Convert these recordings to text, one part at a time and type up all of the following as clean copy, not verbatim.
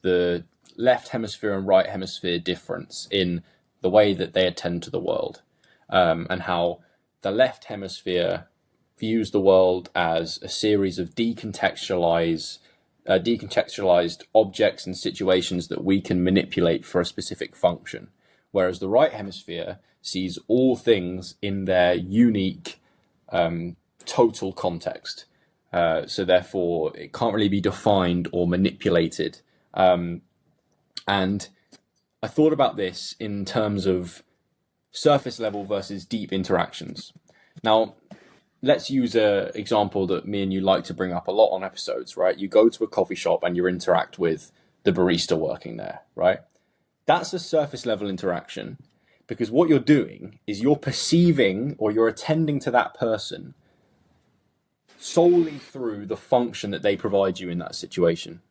the left hemisphere and right hemisphere difference in the way that they attend to the world, and how the left hemisphere views the world as a series of decontextualized objects and situations that we can manipulate for a specific function, whereas the right hemisphere sees all things in their unique total context. So therefore, it can't really be defined or manipulated. And I thought about this in terms of surface level versus deep interactions. Now, let's use an example that me and you like to bring up a lot on episodes, right? You go to a coffee shop and you interact with the barista working there, right? That's a surface level interaction, because what you're doing is you're perceiving or you're attending to that person solely through the function that they provide you in that situation.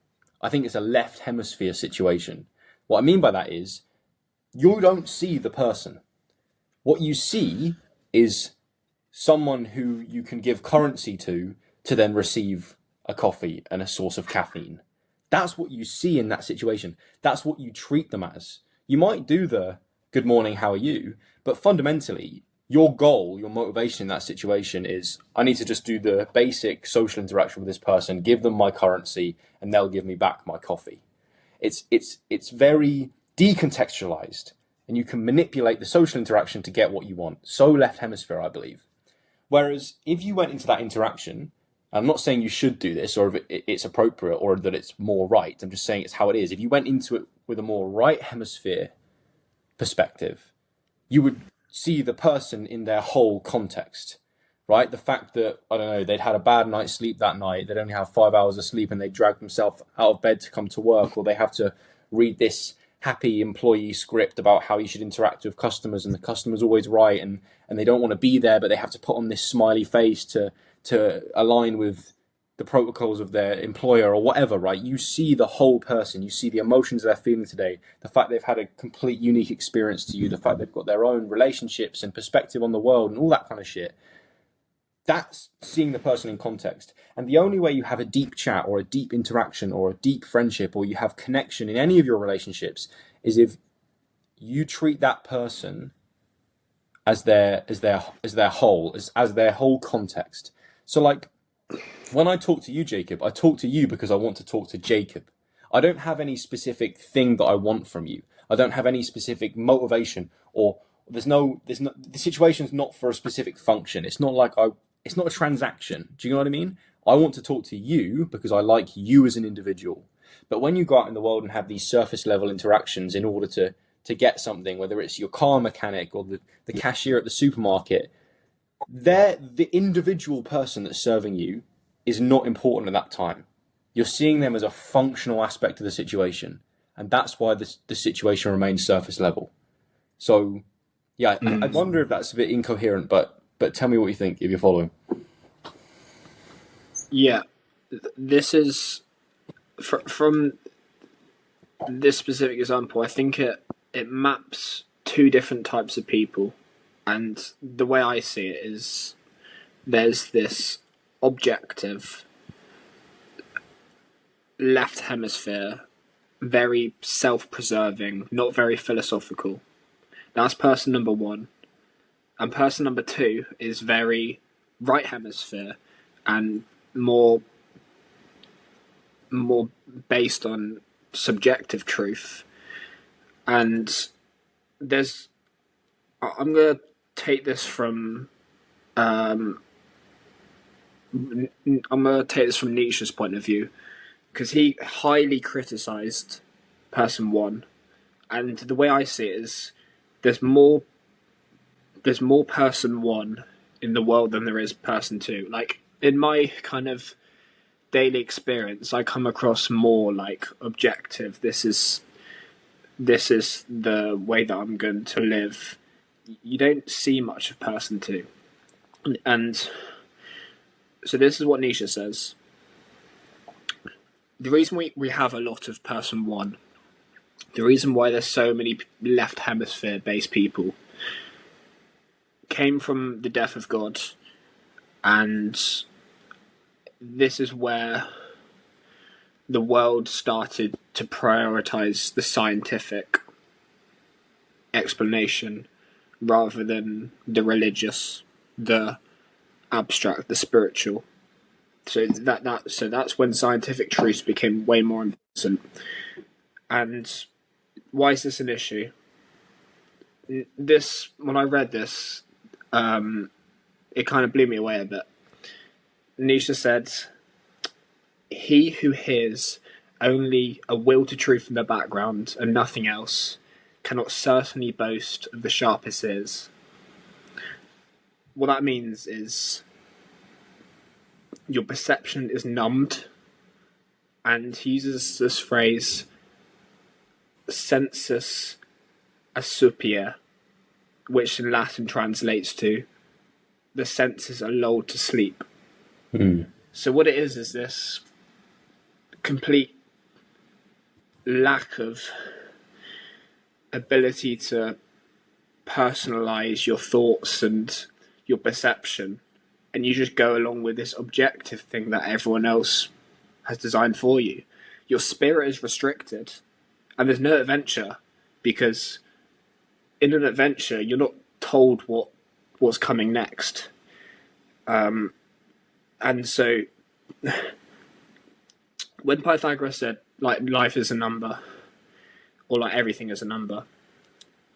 I think it's a left hemisphere situation. What I mean by that is you don't see the person. What you see is someone who you can give currency to then receive a coffee and a source of caffeine. That's what you see in that situation. That's what you treat them as. You might do the good morning, how are you? But fundamentally, your goal, your motivation in that situation is, I need to just do the basic social interaction with this person, give them my currency, and they'll give me back my coffee. It's very decontextualized, and you can manipulate the social interaction to get what you want. So left hemisphere, I believe. Whereas if you went into that interaction, I'm not saying you should do this or if it's appropriate or that it's more right. I'm just saying it's how it is. If you went into it with a more right hemisphere perspective, you would see the person in their whole context, right? The fact that, I don't know, they'd had a bad night's sleep that night, they'd only have 5 hours of sleep and they drag themselves out of bed to come to work, or they have to read this happy employee script about how you should interact with customers and the customer's always right, and they don't want to be there, but they have to put on this smiley face to align with the protocols of their employer or whatever, right? You see the whole person, you see the emotions they're feeling today, the fact they've had a complete unique experience to you, the fact they've got their own relationships and perspective on the world and all that kind of shit. That's seeing the person in context. And the only way you have a deep chat or a deep interaction or a deep friendship or you have connection in any of your relationships is if you treat that person as their whole, as their whole context. So like, when I talk to you, Jacob, I talk to you because I want to talk to Jacob. I don't have any specific thing that I want from you. I don't have any specific motivation, or the situation's not for a specific function. It's not a transaction. Do you know what I mean? I want to talk to you because I like you as an individual. But when you go out in the world and have these surface level interactions in order to get something, whether it's your car mechanic or the cashier at the supermarket, the individual person that's serving you is not important at that time. You're seeing them as a functional aspect of the situation, and that's why the situation remains surface level. So, yeah, I wonder if that's a bit incoherent, but tell me what you think if you're following. Yeah, this is from this specific example. I think it maps two different types of people. And the way I see it is there's this objective left hemisphere, very self-preserving, not very philosophical. That's person number one. And person number two is very right hemisphere and more based on subjective truth. And I'm going to take this from Nietzsche's point of view, because he highly criticized person one, and the way I see it is there's more person one in the world than there is person two. Like in my kind of daily experience, I come across more like objective. This is the way that I'm going to live. You don't see much of person two. And so this is what Nietzsche says. The reason we have a lot of person one, the reason why there's so many left hemisphere based people, came from the death of God. And this is where the world started to prioritize the scientific explanation rather than the religious, the abstract, the spiritual. So that's when scientific truths became way more important. And why is this an issue? This, when I read this, it kind of blew me away a bit. Nietzsche said, "He who hears only a will to truth in the background and nothing else cannot certainly boast of the sharpest ears." What that means is your perception is numbed, and he uses this phrase, sensus asupia, which in Latin translates to the senses are lulled to sleep. So what it is this complete lack of ability to personalize your thoughts and your perception, and you just go along with this objective thing that everyone else has designed for you. Your spirit is restricted, and there's no adventure, because in an adventure you're not told what's coming next. And so when Pythagoras said, like, life is a number, or like everything is a number,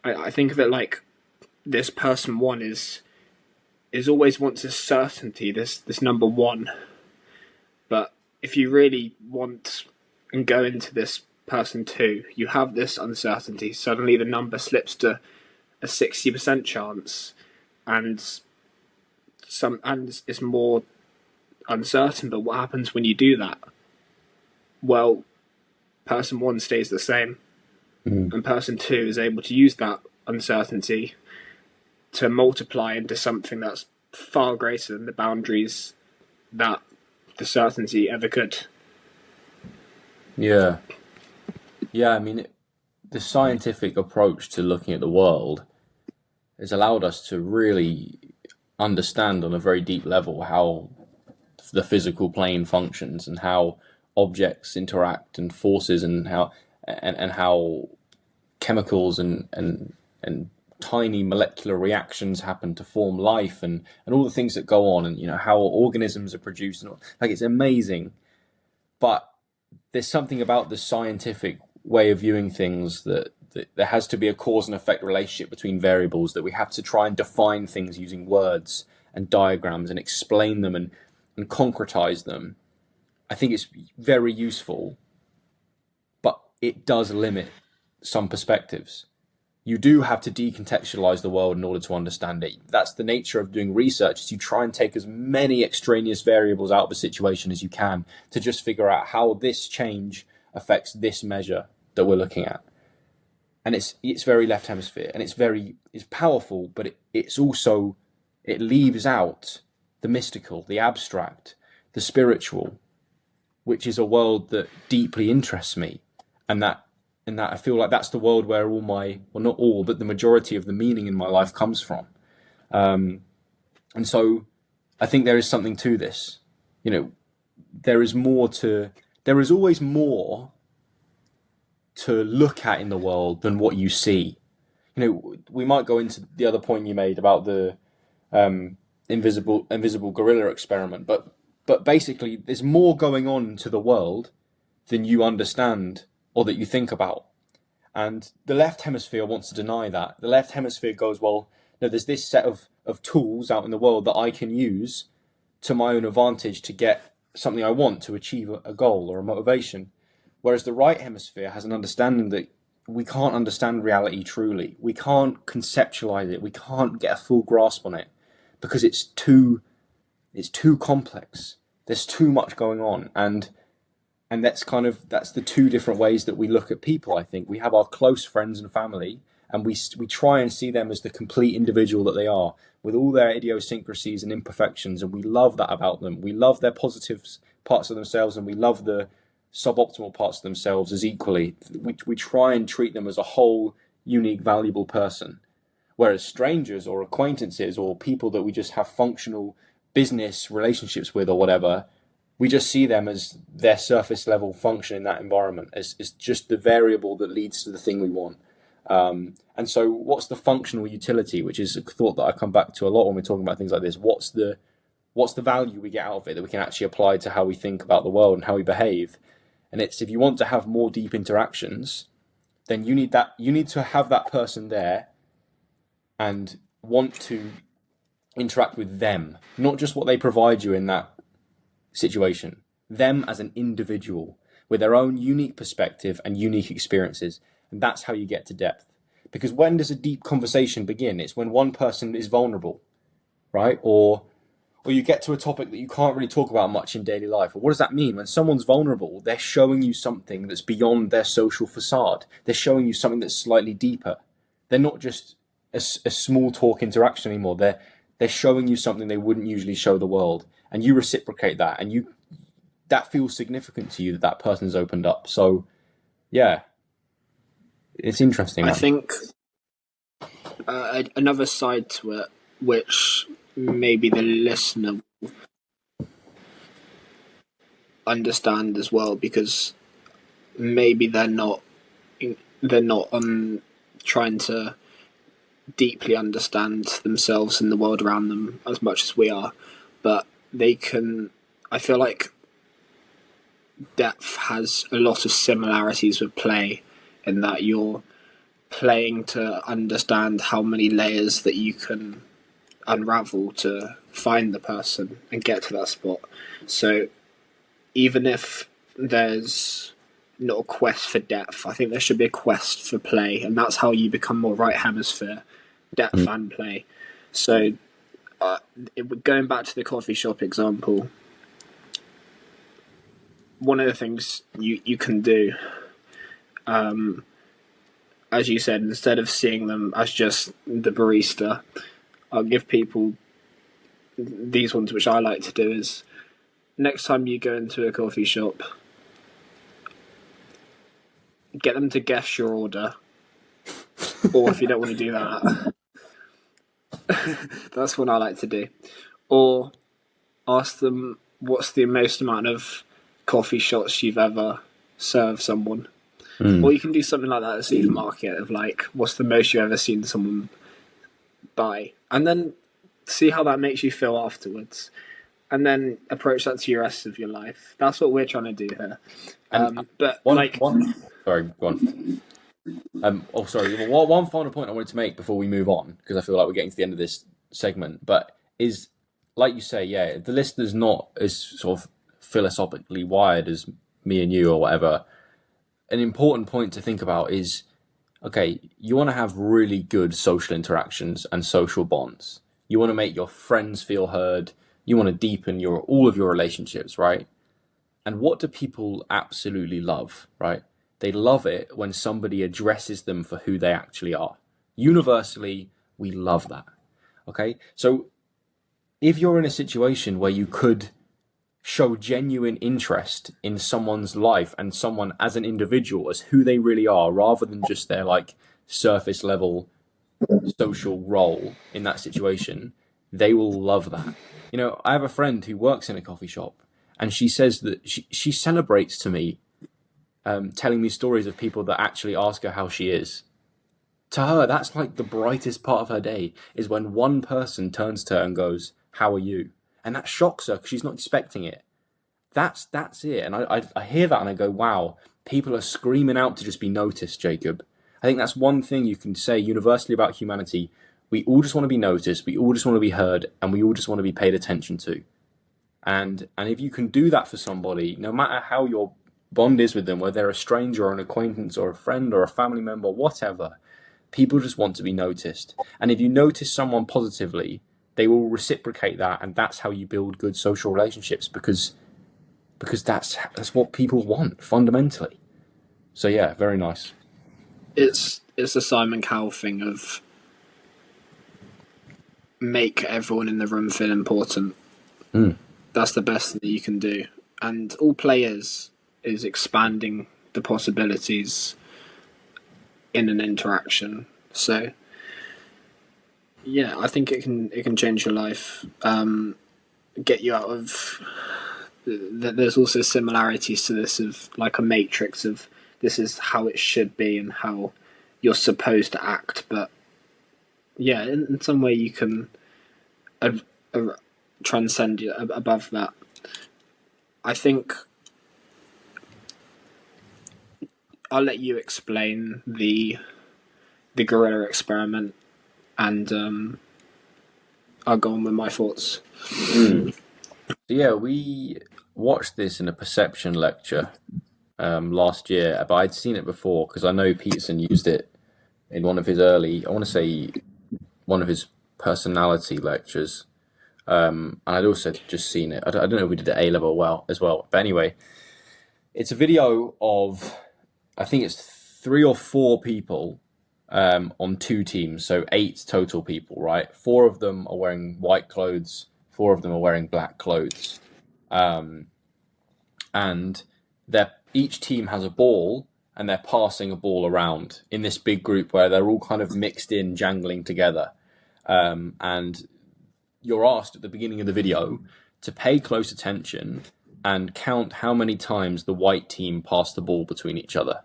I think of it like this person one is always wants this certainty, this number one. But if you really want and go into this person two, you have this uncertainty. Suddenly the number slips to a 60% chance, and it's more uncertain. But what happens when you do that? Well, person one stays the same, and person two is able to use that uncertainty to multiply into something that's far greater than the boundaries that the certainty ever could. Yeah. I mean, the scientific approach to looking at the world has allowed us to really understand on a very deep level how the physical plane functions and how objects interact and forces, and how chemicals and tiny molecular reactions happen to form life, and all the things that go on, and how organisms are produced, and like, it's amazing. But there's something about the scientific way of viewing things that there has to be a cause and effect relationship between variables, that we have to try and define things using words and diagrams and explain them and concretize them. I think it's very useful, but it does limit some perspectives. You do have to decontextualize the world in order to understand it. That's the nature of doing research, is you try and take as many extraneous variables out of a situation as you can to just figure out how this change affects this measure that we're looking at. And it's very left hemisphere, and it's powerful, but it's also, it leaves out the mystical, the abstract, the spiritual, which is a world that deeply interests me, and that I feel like that's the world where all my, well, not all, but the majority of the meaning in my life comes from. And so I think there is something to this. There is always more to look at in the world than what you see. We might go into the other point you made about the invisible gorilla experiment, but basically there's more going on to the world than you understand or that you think about. And the left hemisphere wants to deny that. The left hemisphere goes, well, no, there's this set of tools out in the world that I can use to my own advantage to get something I want, to achieve a goal or a motivation. Whereas the right hemisphere has an understanding that we can't understand reality truly. We can't conceptualize it. We can't get a full grasp on it because it's too complex. There's too much going on. And that's the two different ways that we look at people. I think we have our close friends and family, and we try and see them as the complete individual that they are, with all their idiosyncrasies and imperfections, and we love that about them. We love their positive parts of themselves, and we love the suboptimal parts of themselves as equally. We try and treat them as a whole, unique, valuable person. Whereas strangers or acquaintances or people that we just have functional business relationships with or whatever, we just see them as their surface level function in that environment, as just the variable that leads to the thing we want. And so what's the functional utility, which is a thought that I come back to a lot when we're talking about things like this. What's the value we get out of it that we can actually apply to how we think about the world and how we behave? And it's, if you want to have more deep interactions, then you need to have that person there and want to interact with them, not just what they provide you in that situation, them as an individual with their own unique perspective and unique experiences. And that's how you get to depth. Because when does a deep conversation begin? It's when one person is vulnerable, right? Or you get to a topic that you can't really talk about much in daily life. Or what does that mean? When someone's vulnerable, they're showing you something that's beyond their social facade. They're showing you something that's slightly deeper. They're not just a small talk interaction anymore. They're showing you something they wouldn't usually show the world. And you reciprocate that. And that feels significant to you that person's opened up. So, yeah, it's interesting. I think another side to it, which maybe the listener will understand as well, because maybe they're not trying to deeply understand themselves and the world around them as much as we are, but they can. I feel like depth has a lot of similarities with play, in that you're playing to understand how many layers that you can unravel to find the person and get to that spot. So even if there's not a quest for depth, I think there should be a quest for play, and that's how you become more right hemisphere, depth and play. So going back to the coffee shop example, one of the things you can do, as you said, instead of seeing them as just the barista, I'll give people these ones, which I like to do, is next time you go into a coffee shop, get them to guess your order. Or if you don't want to do that, that's what I like to do. Or ask them what's the most amount of coffee shots you've ever served someone. Or you can do something like that at a supermarket, of like, what's the most you've ever seen someone buy? And then see how that makes you feel afterwards. And then approach that to your rest of your life. That's what we're trying to do here. But sorry, go on. One final point I wanted to make before we move on, because I feel like we're getting to the end of this segment, but is, like you say, yeah, the listener's not as sort of philosophically wired as me and you or whatever. An important point to think about is, okay, you want to have really good social interactions and social bonds. You want to make your friends feel heard. You want to deepen all of your relationships, right? And what do people absolutely love, right? They love it when somebody addresses them for who they actually are. Universally, we love that, okay? So if you're in a situation where you could show genuine interest in someone's life and someone as an individual, as who they really are, rather than just their like surface level social role in that situation, they will love that. You know, I have a friend who works in a coffee shop, and she says that she celebrates to me, telling me stories of people that actually ask her how she is. To her, that's like the brightest part of her day, is when one person turns to her and goes, "How are you?" And that shocks her because she's not expecting it. That's it. And I hear that and I go, wow, people are screaming out to just be noticed, Jacob. I think that's one thing you can say universally about humanity. We all just want to be noticed, we all just want to be heard, and we all just want to be paid attention to. And if you can do that for somebody, no matter how your bond is with them, whether they're a stranger or an acquaintance or a friend or a family member, whatever, people just want to be noticed. And if you notice someone positively, they will reciprocate that, and that's how you build good social relationships, because that's what people want fundamentally. So yeah, very nice. it's the Simon Cowell thing of make everyone in the room feel important. That's the best thing that you can do. And all play is expanding the possibilities in an interaction. So yeah, I think it can change your life, get you out of there's also similarities to this of like a matrix of this is how it should be and how you're supposed to act. But yeah, in some way you can transcend above that. I think I'll let you explain the gorilla experiment, and I'll go on with my thoughts. Yeah, we watched this in a perception lecture last year, but I'd seen it before because I know Peterson used it in one of his early, I want to say one of his personality lectures. And I'd also just seen it. I don't know if we did it A-level well as well. But anyway, it's a video of, I think it's 3 or 4 people on 2 teams. So 8 total people, right? 4 of them are wearing white clothes. 4 of them are wearing black clothes. And each team has a ball and they're passing a ball around in this big group where they're all kind of mixed in, jangling together. And you're asked at the beginning of the video to pay close attention and count how many times the white team pass the ball between each other,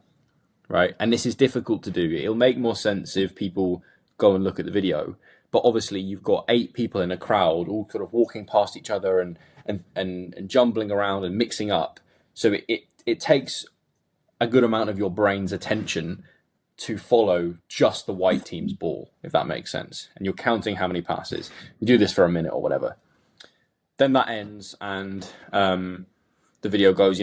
right? And this is difficult to do. It'll make more sense if people go and look at the video. But obviously you've got 8 people in a crowd all sort of walking past each other and jumbling around and mixing up. So it takes a good amount of your brain's attention to follow just the white team's ball, if that makes sense. And you're counting how many passes. You do this for a minute or whatever. Then that ends and the video goes,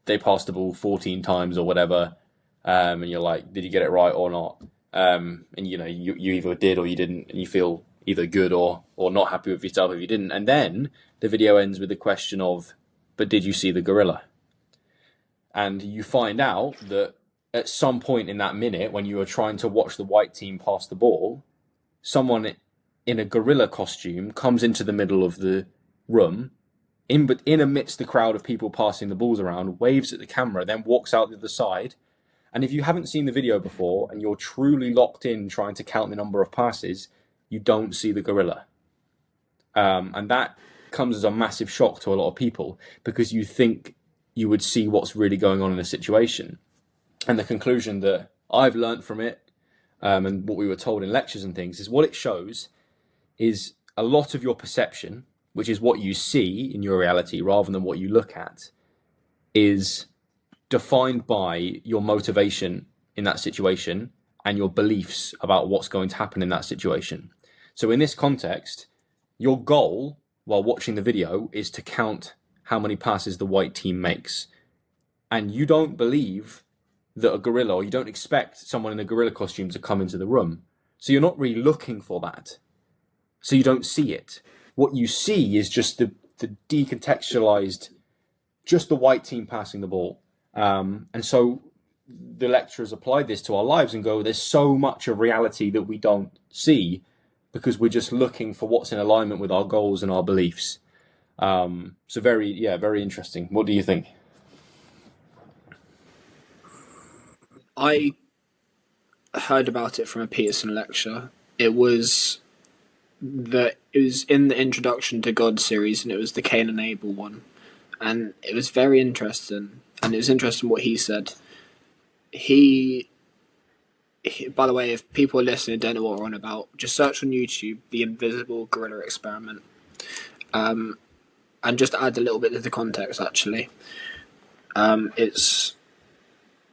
they passed the ball 14 times or whatever. And you're like, did you get it right or not? And you either did or you didn't, and you feel either good or not happy with yourself if you didn't. And then the video ends with the question of, but did you see the gorilla? And you find out that at some point in that minute, when you were trying to watch the white team pass the ball, someone in a gorilla costume comes into the middle of the room, in amidst the crowd of people passing the balls around, waves at the camera, then walks out the other side. And if you haven't seen the video before and you're truly locked in trying to count the number of passes, you don't see the gorilla. And that comes as a massive shock to a lot of people because you think you would see what's really going on in a situation. And the conclusion that I've learned from it, and what we were told in lectures and things, is what it shows is a lot of your perception, which is what you see in your reality rather than what you look at, is defined by your motivation in that situation and your beliefs about what's going to happen in that situation. So in this context, your goal while watching the video is to count how many passes the white team makes. And you don't believe that a gorilla, or you don't expect someone in a gorilla costume to come into the room. So you're not really looking for that. So you don't see it. What you see is just the decontextualized, just the white team passing the ball. And so the lecturers applied this to our lives and go, there's so much of reality that we don't see because we're just looking for what's in alignment with our goals and our beliefs. So very interesting. What do you think? I heard about it from a Peterson lecture. It was in the Introduction to God series, and it was the Cain and Abel one, and it was very interesting. And it was interesting what he said. He by the way, if people are listening and don't know what we're on about, just search on YouTube the invisible gorilla experiment. And just to add a little bit to the context, actually, it's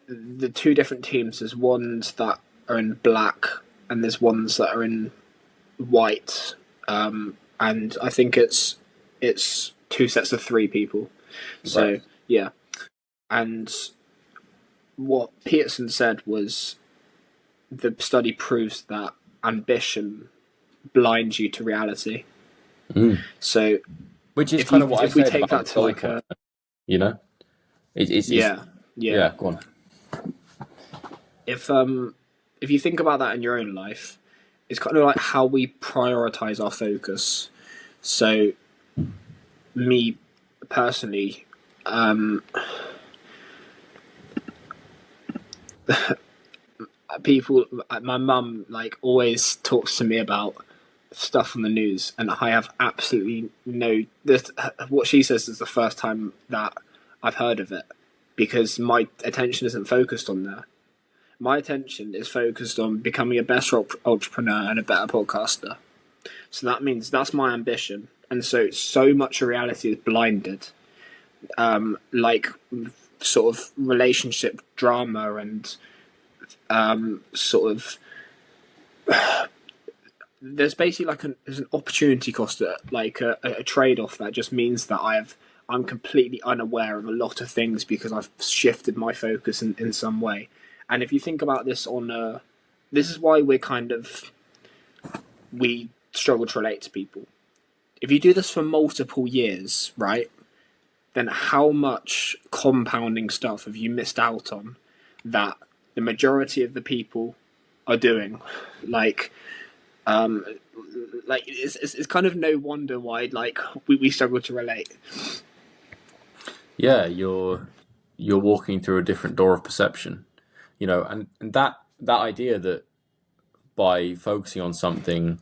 the 2 different teams. There's ones that are in black and there's ones that are in white. And I think it's 2 sets of 3 people. So, right. Yeah. And what Peterson said was the study proves that ambition blinds you to reality. So, which is kind of what I said. If we take that to like a, it's yeah. Go on. If you think about that in your own life, it's kind of like how we prioritize our focus. So, me personally, people, my mum always talks to me about stuff on the news, and I have absolutely no. This, what she says is the first time that I've heard of it, because my attention isn't focused on there. My attention is focused on becoming a better entrepreneur and a better podcaster. So that means that's my ambition, and so much of reality is blinded, like sort of relationship drama and sort of there's basically like there's an opportunity cost, like a trade off that just means that I'm completely unaware of a lot of things because I've shifted my focus in some way. And if you think about this this is why we struggle to relate to people. If you do this for multiple years, right, then how much compounding stuff have you missed out on that the majority of the people are doing? Like it's kind of no wonder why we struggle to relate. Yeah, you're walking through a different door of perception, and that idea that by focusing on something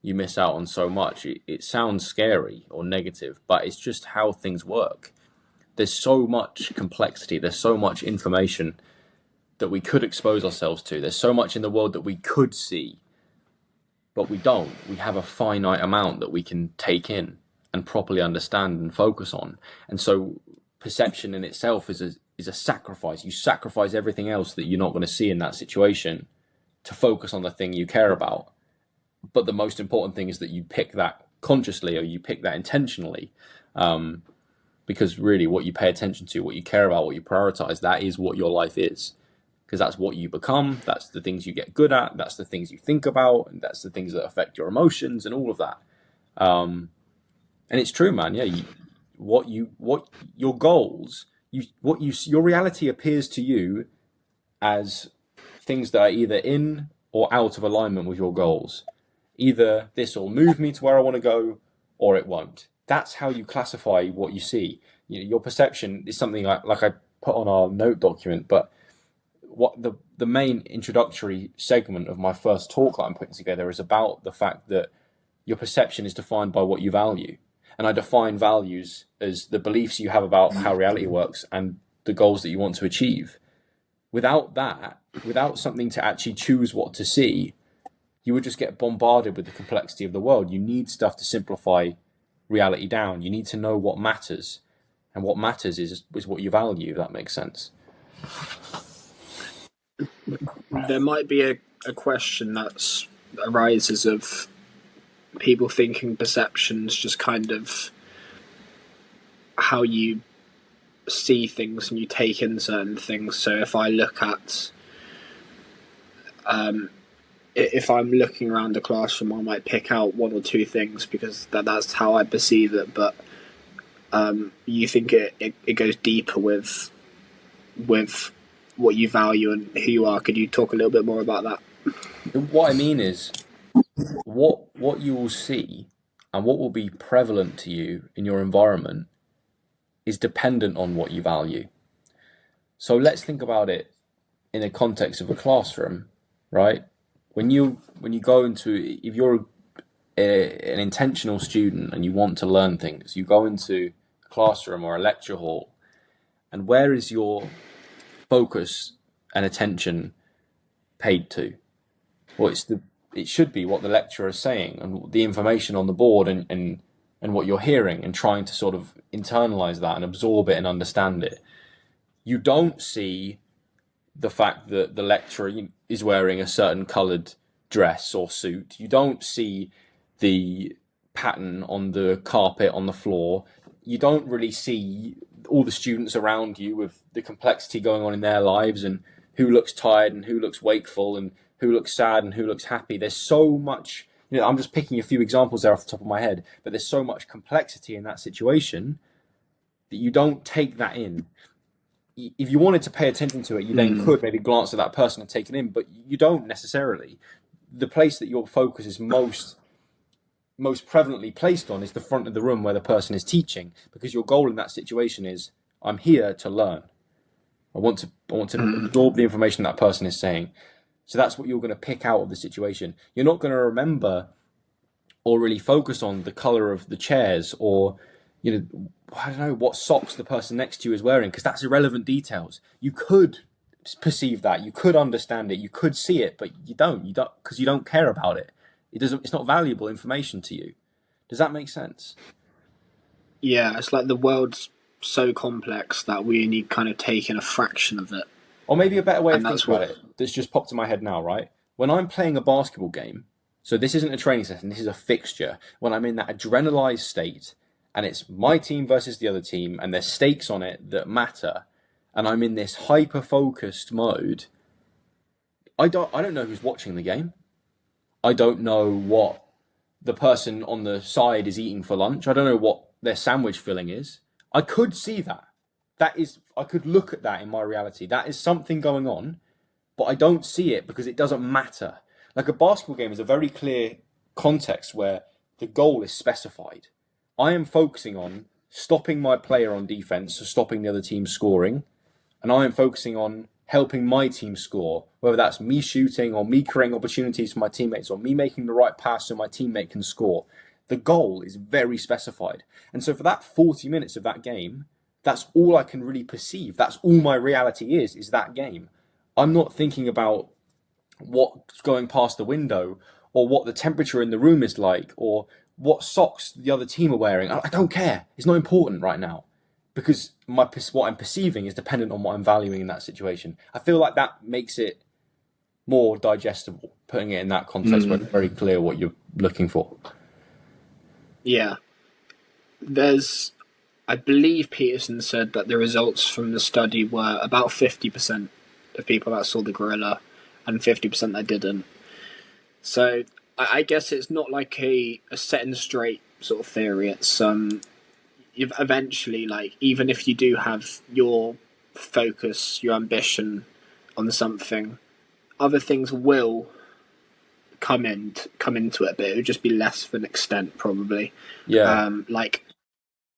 you miss out on so much, it sounds scary or negative, but it's just how things work. There's so much complexity, there's so much information that we could expose ourselves to, there's so much in the world that we could see, but we don't. We have a finite amount that we can take in and properly understand and focus on. And so perception in itself is a sacrifice. You sacrifice everything else that you're not going to see in that situation to focus on the thing you care about. But the most important thing is that you pick that consciously, or you pick that intentionally, because really what you pay attention to, what you care about, what you prioritize, that is what your life is. Because that's what you become, that's the things you get good at, that's the things you think about, and that's the things that affect your emotions and all of that. And it's true, man. Yeah, what your goals, your reality appears to you as things that are either in or out of alignment with your goals. Either this will move me to where I want to go, or it won't. That's how you classify what you see. Your perception is something like I put on our note document, but what the main introductory segment of my first talk that I'm putting together is about the fact that your perception is defined by what you value. And I define values as the beliefs you have about how reality works and the goals that you want to achieve. Without that, without something to actually choose what to see, you would just get bombarded with the complexity of the world. You need stuff to simplify reality down. You need to know what matters. And what matters is what you value, if that makes sense. There might be a question that arises of people thinking perception's just kind of how you see things and you take in certain things. So if I look at if I'm looking around the classroom, I might pick out one or two things because that's how I perceive it. But you think it goes deeper with what you value and who you are. Could you talk a little bit more about that? What I mean is, what you will see and what will be prevalent to you in your environment is dependent on what you value. So let's think about it in the context of a classroom, right? When you go into, if you're an intentional student and you want to learn things, you go into a classroom or a lecture hall, and where is your focus and attention paid to? Well, it should be what the lecturer is saying and the information on the board and what you're hearing, and trying to sort of internalize that and absorb it and understand it. You don't see the fact that the lecturer is wearing a certain coloured dress or suit. You don't see the pattern on the carpet on the floor. You don't really see all the students around you with the complexity going on in their lives, and who looks tired and who looks wakeful and who looks sad and who looks happy. There's so much, I'm just picking a few examples there off the top of my head, but there's so much complexity in that situation that you don't take that in. If you wanted to pay attention to it, you then could maybe glance at that person and take it in, but you don't necessarily. The place that your focus is most prevalently placed on is the front of the room where the person is teaching, because your goal in that situation is, I'm here to learn. I want to absorb the information that person is saying. So that's what you're going to pick out of the situation. You're not going to remember or really focus on the color of the chairs, or I don't know what socks the person next to you is wearing, because that's irrelevant details. You could perceive that, you could understand it, you could see it, but you don't because you don't care about it. It's not valuable information to you. Does that make sense? Yeah, it's like the world's so complex that we only kind of take in a fraction of it, Or maybe a better way of and thinking that's about what. it that's just popped in my head now, right? When I'm playing a basketball game, so this isn't a training session, this is a fixture. When I'm in that adrenalized state, and it's my team versus the other team, and there's stakes on it that matter, and I'm in this hyper-focused mode, I don't know who's watching the game. I don't know what the person on the side is eating for lunch. I don't know what their sandwich filling is. I could see that. I could look at that in my reality. That is something going on, but I don't see it because it doesn't matter. Like a basketball game is a very clear context where the goal is specified. I am focusing on stopping my player on defense, so stopping the other team scoring, and I am focusing on helping my team score, whether that's me shooting or me creating opportunities for my teammates or me making the right pass so my teammate can score. The goal is very specified. And so for that 40 minutes of that game, that's all I can really perceive. That's all my reality is that game. I'm not thinking about what's going past the window or what the temperature in the room is like or what socks the other team are wearing. I don't care. It's not important right now because what I'm perceiving is dependent on what I'm valuing in that situation. I feel like that makes it more digestible, putting it in that context where it's very clear what you're looking for. Yeah, I believe Peterson said that the results from the study were about 50% of people that saw the gorilla and 50% that didn't. So I guess it's not like a set in straight sort of theory. It's you've eventually, like, even if you do have your focus, your ambition on something, other things will come into it, but it would just be less of an extent probably. Yeah. Like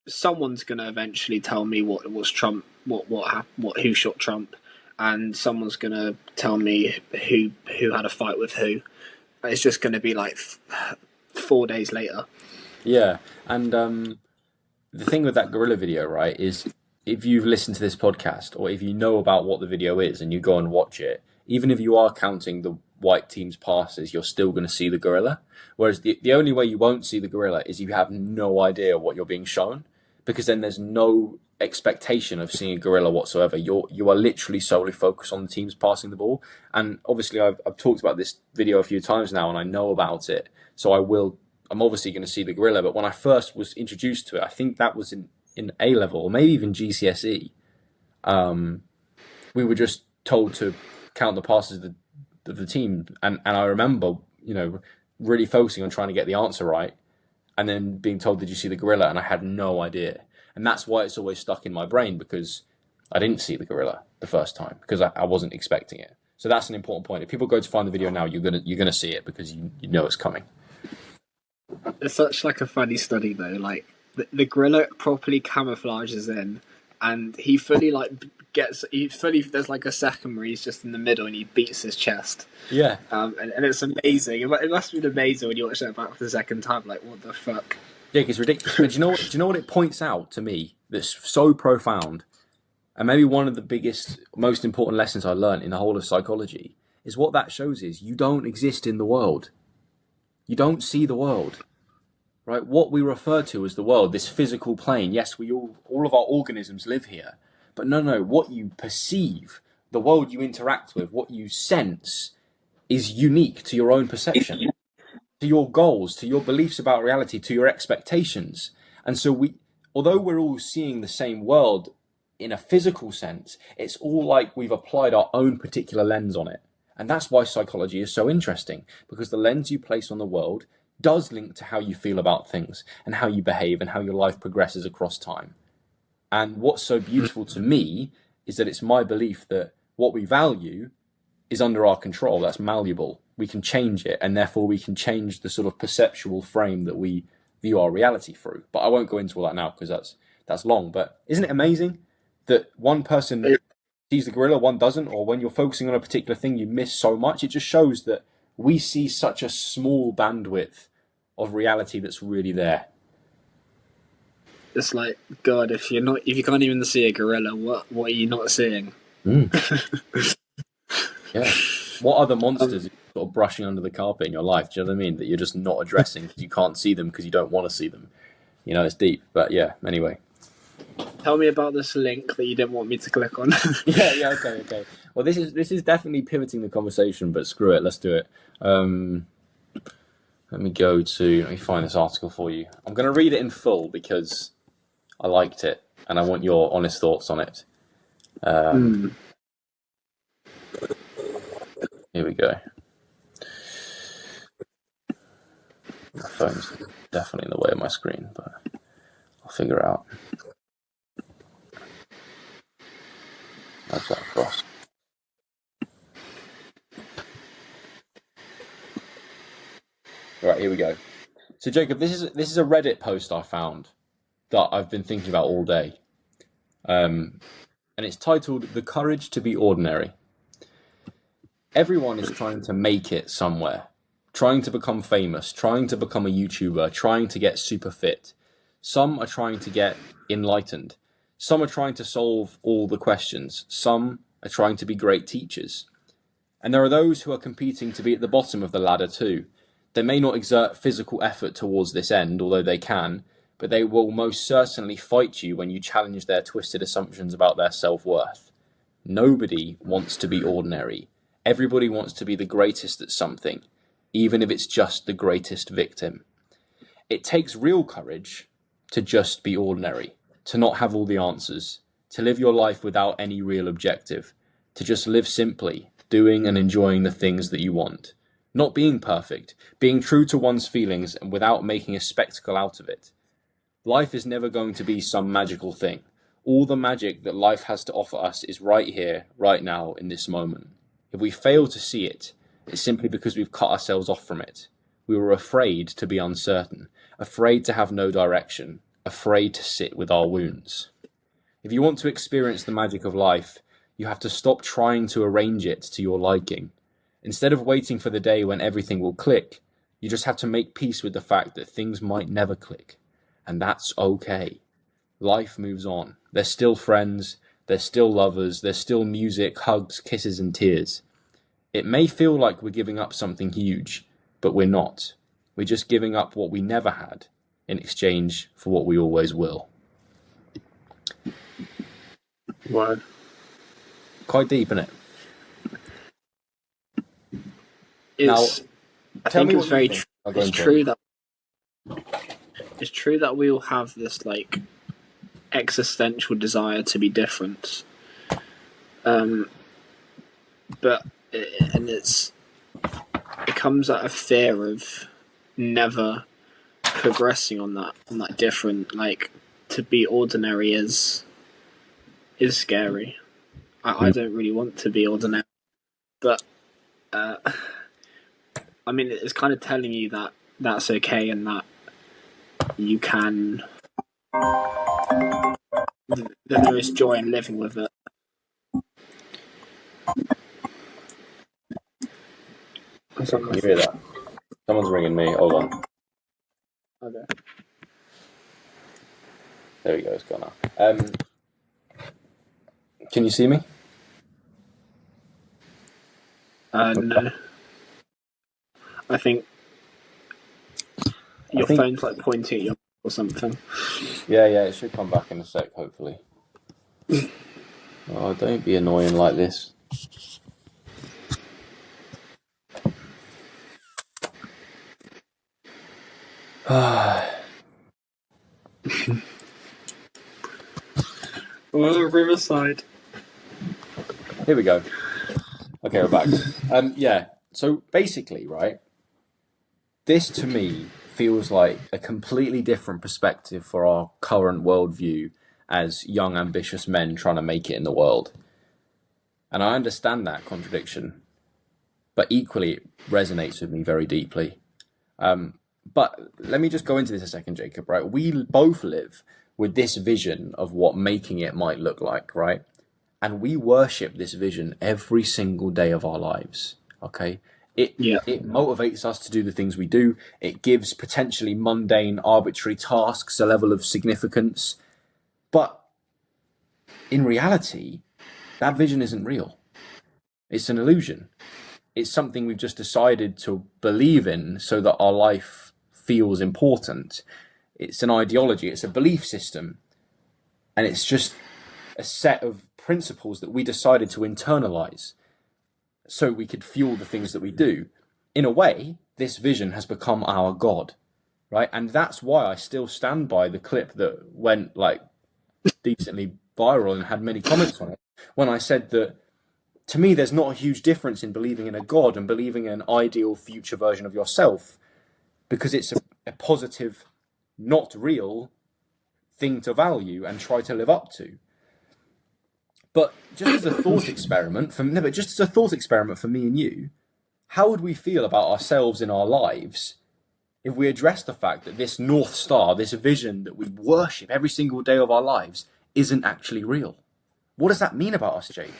someone's gonna eventually tell me what was Trump, what who shot Trump, and someone's gonna tell me who had a fight with who. It's just gonna be like 4 days later. Yeah. And the thing with that gorilla video, right, is if you've listened to this podcast or if you know about what the video is and you go and watch it, even if you are counting the white team's passes, you're still going to see the gorilla. Whereas the only way you won't see the gorilla is if you have no idea what you're being shown, because then there's no expectation of seeing a gorilla whatsoever. You are literally solely focused on the teams passing the ball. And obviously I've talked about this video a few times now and I know about it. So I'm obviously going to see the gorilla. But when I first was introduced to it, I think that was in A level or maybe even GCSE. We were just told to count the passes of the team. And I remember, really focusing on trying to get the answer right and then being told, did you see the gorilla? And I had no idea. And that's why it's always stuck in my brain, because I didn't see the gorilla the first time because I wasn't expecting it. So that's an important point. If people go to find the video now, you're gonna see it because you know it's coming. It's such like a funny study though. Like the gorilla properly camouflages in, and he fully like there's like a second where he's just in the middle and he beats his chest. Yeah. And it's amazing. It must have been amazing when you watch that back for the second time. Like, what the fuck? Yeah, it's ridiculous. But do you know what it points out to me that's so profound, and maybe one of the biggest, most important lessons I learned in the whole of psychology is what that shows is you don't exist in the world. You don't see the world, right? What we refer to as the world, this physical plane. Yes, all of our organisms live here, but no. What you perceive, the world you interact with, what you sense, is unique to your own perception, to your goals, to your beliefs about reality, to your expectations. And so although we're all seeing the same world in a physical sense, it's all like we've applied our own particular lens on it. And that's why psychology is so interesting, because the lens you place on the world does link to how you feel about things and how you behave and how your life progresses across time. And what's so beautiful to me is that it's my belief that what we value is under our control. That's malleable. We can change it, and therefore we can change the sort of perceptual frame that we view our reality through. But I won't go into all that now because that's long. But isn't it amazing that one person sees the gorilla, one doesn't, or when you're focusing on a particular thing, you miss so much? It just shows that we see such a small bandwidth of reality that's really there. It's like, God, if you can't even see a gorilla, what are you not seeing? Yeah. What other monsters are you sort of brushing under the carpet in your life? Do you know what I mean? That you're just not addressing because you can't see them because you don't want to see them. You know, it's deep. But yeah, anyway. Tell me about this link that you didn't want me to click on. Yeah, okay. Well, this is definitely pivoting the conversation, but screw it, let's do it. Let me find this article for you. I'm going to read it in full because I liked it and I want your honest thoughts on it. Here we go. My phone's definitely in the way of my screen, but I'll figure it out. Nudge that across. Right, here we go. So Jacob, this is a Reddit post I found that I've been thinking about all day. And it's titled "The Courage to be Ordinary." Everyone is trying to make it somewhere, trying to become famous, trying to become a YouTuber, trying to get super fit. Some are trying to get enlightened. Some are trying to solve all the questions. Some are trying to be great teachers. And there are those who are competing to be at the bottom of the ladder too. They may not exert physical effort towards this end, although they can, but they will most certainly fight you when you challenge their twisted assumptions about their self-worth. Nobody wants to be ordinary. Everybody wants to be the greatest at something, even if it's just the greatest victim. It takes real courage to just be ordinary, to not have all the answers, to live your life without any real objective, to just live simply, doing and enjoying the things that you want. Not being perfect, being true to one's feelings and without making a spectacle out of it. Life is never going to be some magical thing. All the magic that life has to offer us is right here, right now, in this moment. If we fail to see it, it's simply because we've cut ourselves off from it. We were afraid to be uncertain, afraid to have no direction, afraid to sit with our wounds. If you want to experience the magic of life, you have to stop trying to arrange it to your liking. Instead of waiting for the day when everything will click, you just have to make peace with the fact that things might never click. And that's okay. Life moves on. There's still friends, there's still lovers, there's still music, hugs, kisses and tears. It may feel like we're giving up something huge, but we're not. We're just giving up what we never had in exchange for what we always will. Wow. Quite deep, isn't it? I think it's very true. It's true that we all have this like existential desire to be different, but it comes out of fear of never progressing on that different. Like, to be ordinary is scary. I don't really want to be ordinary, but I mean, it's kind of telling you that that's okay and that you can. There is joy in living with it. Can you hear that? Someone's ringing me. Hold on. Okay. There we go. It's gone now. Can you see me? No. I think your phone's like pointing at you or something. Yeah, it should come back in a sec, hopefully. Oh, don't be annoying like this. Riverside. Here we go. Okay, we're back. Yeah, so basically, right, this to me feels like a completely different perspective for our current worldview as young, ambitious men trying to make it in the world. And I understand that contradiction, but equally it resonates with me very deeply. But let me just go into this a second, Jacob, right? We both live with this vision of what making it might look like, right? And we worship this vision every single day of our lives, okay? It Yeah. it motivates us to do the things we do. It gives potentially mundane, arbitrary tasks a level of significance. But in reality, that vision isn't real. It's an illusion. It's something we've just decided to believe in so that our life feels important. It's an ideology, it's a belief system, and it's just a set of principles that we decided to internalize so we could fuel the things that we do. In a way, this vision has become our God, right? And that's why I still stand by the clip that went like decently viral and had many comments on it when I said that to me, there's not a huge difference in believing in a God and believing in an ideal future version of yourself, because it's a positive, not real thing to value and try to live up to. But just as a thought experiment for me and you, how would we feel about ourselves in our lives if we address the fact that this North Star, this vision that we worship every single day of our lives, isn't actually real? What does that mean about us, Jake?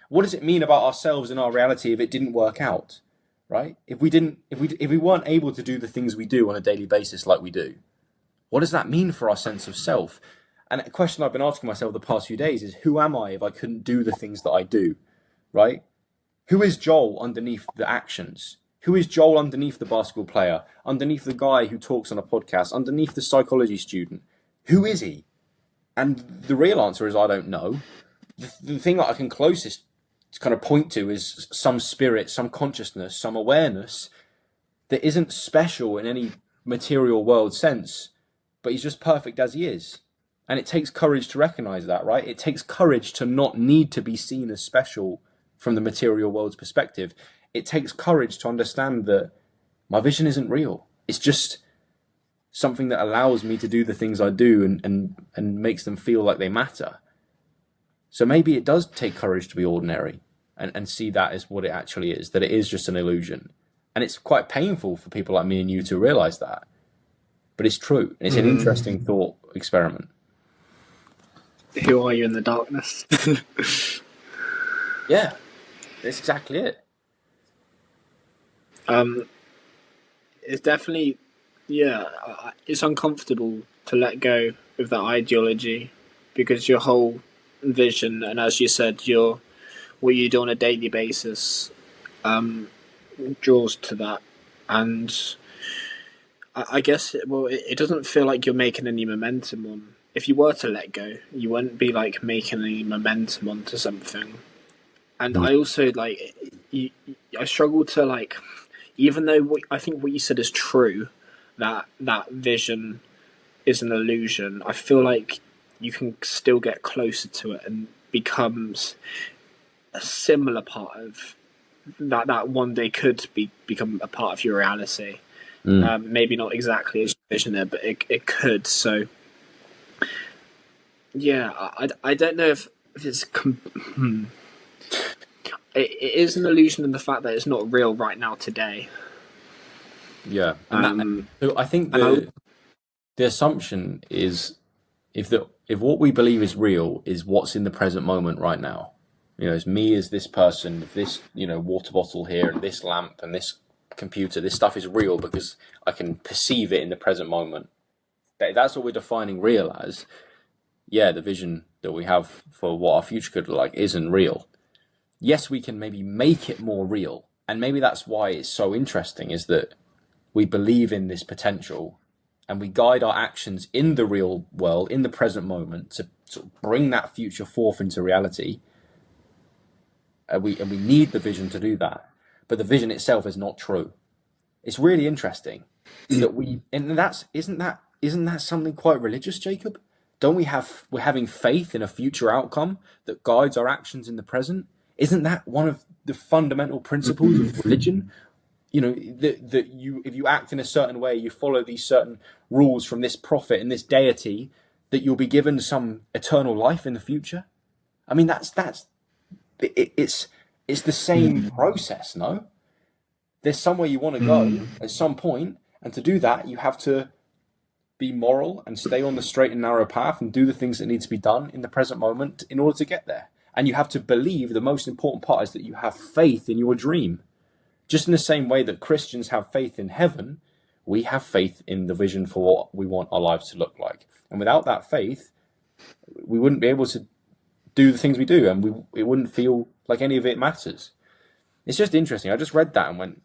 What does it mean about ourselves and our reality if it didn't work out, right? If we weren't able to do the things we do on a daily basis like we do, what does that mean for our sense of self? And a question I've been asking myself the past few days is, who am I if I couldn't do the things that I do, right? Who is Joel underneath the actions? Who is Joel underneath the basketball player, underneath the guy who talks on a podcast, underneath the psychology student? Who is he? And the real answer is I don't know. The thing that I can closest to kind of point to is some spirit, some consciousness, some awareness that isn't special in any material world sense, but he's just perfect as he is. And it takes courage to recognize that, right? It takes courage to not need to be seen as special from the material world's perspective. It takes courage to understand that my vision isn't real. It's just something that allows me to do the things I do and makes them feel like they matter. So maybe it does take courage to be ordinary and see that as what it actually is, that it is just an illusion. And it's quite painful for people like me and you to realize that. But it's true. And it's an interesting thought experiment. Who are you in the darkness? Yeah, that's exactly it. It's definitely, yeah, it's uncomfortable to let go of that ideology because your whole vision, and as you said, what you do on a daily basis draws to that. And I guess, it doesn't feel like you're making any momentum on. If you were to let go, you wouldn't be like making any momentum onto something. And I also I struggle to like, even though I think what you said is true, that vision is an illusion. I feel like you can still get closer to it and becomes a similar part of that one day could become a part of your reality. Maybe not exactly as you vision it, but it could. So yeah, I don't know if it's it is an illusion in the fact that it's not real right now today. Yeah. And so I think the assumption is if what we believe is real is what's in the present moment right now. As me as this person, this, water bottle here and this lamp and this computer, this stuff is real because I can perceive it in the present moment. That's what we're defining real as. Yeah, the vision that we have for what our future could look like isn't real. Yes, we can maybe make it more real. And maybe that's why it's so interesting, is that we believe in this potential and we guide our actions in the real world, in the present moment, to sort of bring that future forth into reality. And we need the vision to do that. But the vision itself is not true. It's really interesting that isn't that something quite religious, Jacob? We're having faith in a future outcome that guides our actions in the present? Isn't that one of the fundamental principles of religion? That if you act in a certain way, you follow these certain rules from this prophet and this deity, that you'll be given some eternal life in the future. I mean, it's the same process, no? There's somewhere you want to go at some point, and to do that, you have to be moral and stay on the straight and narrow path and do the things that need to be done in the present moment in order to get there. And you have to believe the most important part is that you have faith in your dream. Just in the same way that Christians have faith in heaven, we have faith in the vision for what we want our lives to look like. And without that faith, we wouldn't be able to do the things we do, and it wouldn't feel like any of it matters. It's just interesting. I just read that and went,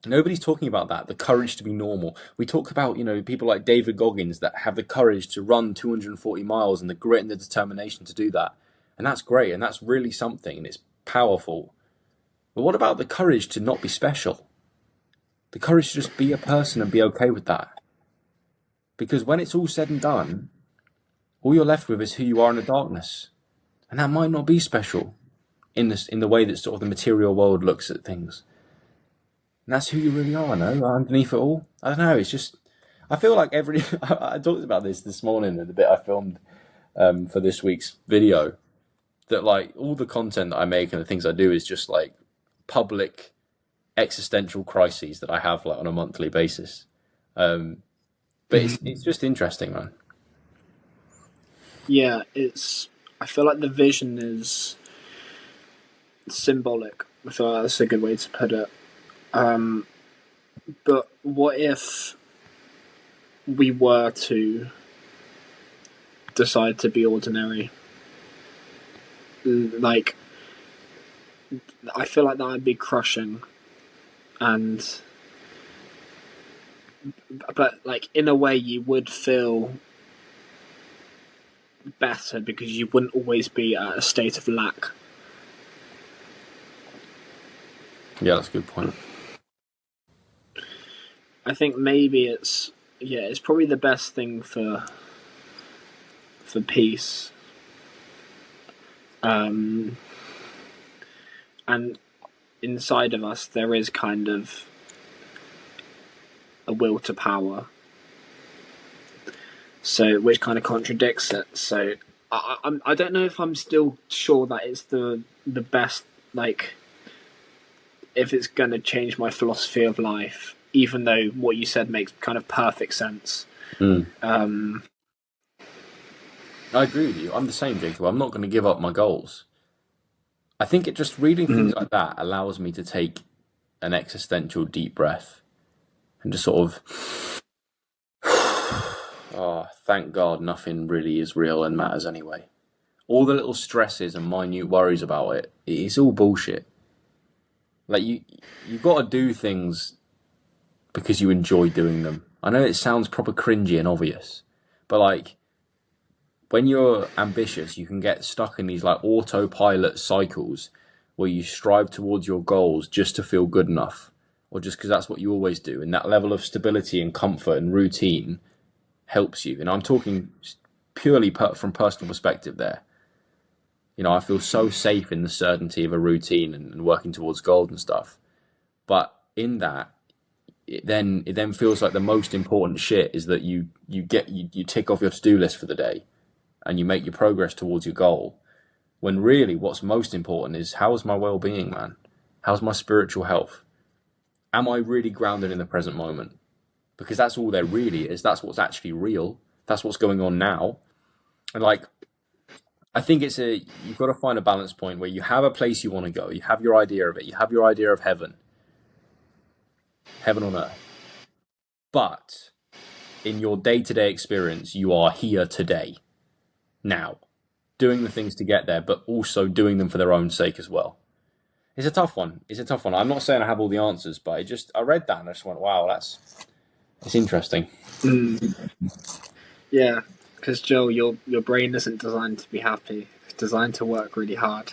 nobody's talking about that, the courage to be normal. We talk about, people like David Goggins that have the courage to run 240 miles and the grit and the determination to do that. And that's great, and that's really something, and it's powerful. But what about the courage to not be special? The courage to just be a person and be okay with that? Because when it's all said and done, all you're left with is who you are in the darkness. And that might not be special in the way that sort of the material world looks at things. And that's who you really are, no? Underneath it all. I don't know, it's just, I feel like I talked about this morning in the bit I filmed for this week's video, that like all the content that I make and the things I do is just like public existential crises that I have like on a monthly basis. But it's just interesting, man. Yeah, I feel like the vision is symbolic. I feel like that's a good way to put it. But what if we were to decide to be ordinary? Like, I feel like that would be crushing, but like in a way you would feel better because you wouldn't always be at a state of lack. Yeah, that's a good point. I think maybe it's probably the best thing for peace. And inside of us there is kind of a will to power, so which kind of contradicts it. So I don't know if I'm still sure that it's the best, like if it's going to change my philosophy of life, even though what you said makes kind of perfect sense. I agree with you. I'm the same, Jacob. I'm not going to give up my goals. I think it just reading things like that allows me to take an existential deep breath and just sort of, oh, thank God nothing really is real and matters anyway. All the little stresses and minute worries about it, it's all bullshit. Like you've got to do things because you enjoy doing them. I know it sounds proper cringy and obvious, but like when you're ambitious, you can get stuck in these like autopilot cycles where you strive towards your goals just to feel good enough, or just because that's what you always do. And that level of stability and comfort and routine helps you. And I'm talking purely from personal perspective there. I feel so safe in the certainty of a routine and working towards goals and stuff. But in that, it then feels like the most important shit is that you tick off your to-do list for the day and you make your progress towards your goal. When really what's most important is, how's my well-being, man? How's my spiritual health? Am I really grounded in the present moment? Because that's all there really is. That's what's actually real. That's what's going on now. And like, I think you've got to find a balance point where you have a place you want to go. You have your idea of it. You have your idea of heaven on earth. But in your day-to-day experience, you are here today, now, doing the things to get there, but also doing them for their own sake as well. It's a tough one. I'm not saying I have all the answers, but I read that and I just went, wow, that's interesting. Yeah, because Joel, your brain isn't designed to be happy. It's designed to work really hard.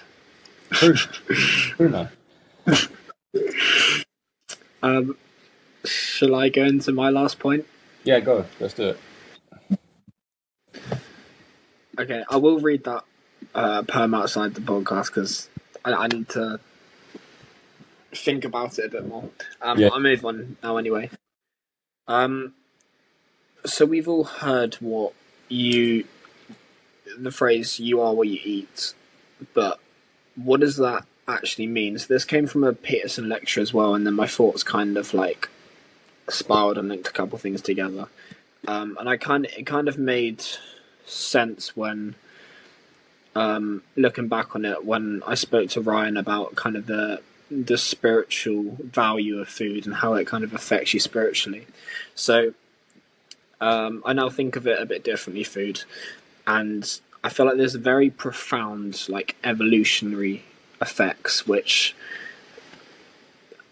True, man. Shall I go into my last point? Yeah, go. Let's do it. Okay, I will read that poem outside the podcast because I need to think about it a bit more. Yeah. I'll move on now anyway. So we've all heard the phrase "you are what you eat," but what does that actually mean? So this came from a Peterson lecture as well, and then my thoughts kind of like spiraled and linked a couple things together. And it kind of made sense when looking back on it, when I spoke to Ryan about kind of the the spiritual value of food and how it kind of affects you spiritually. So I now think of it a bit differently, food, and I feel like there's very profound like evolutionary effects, which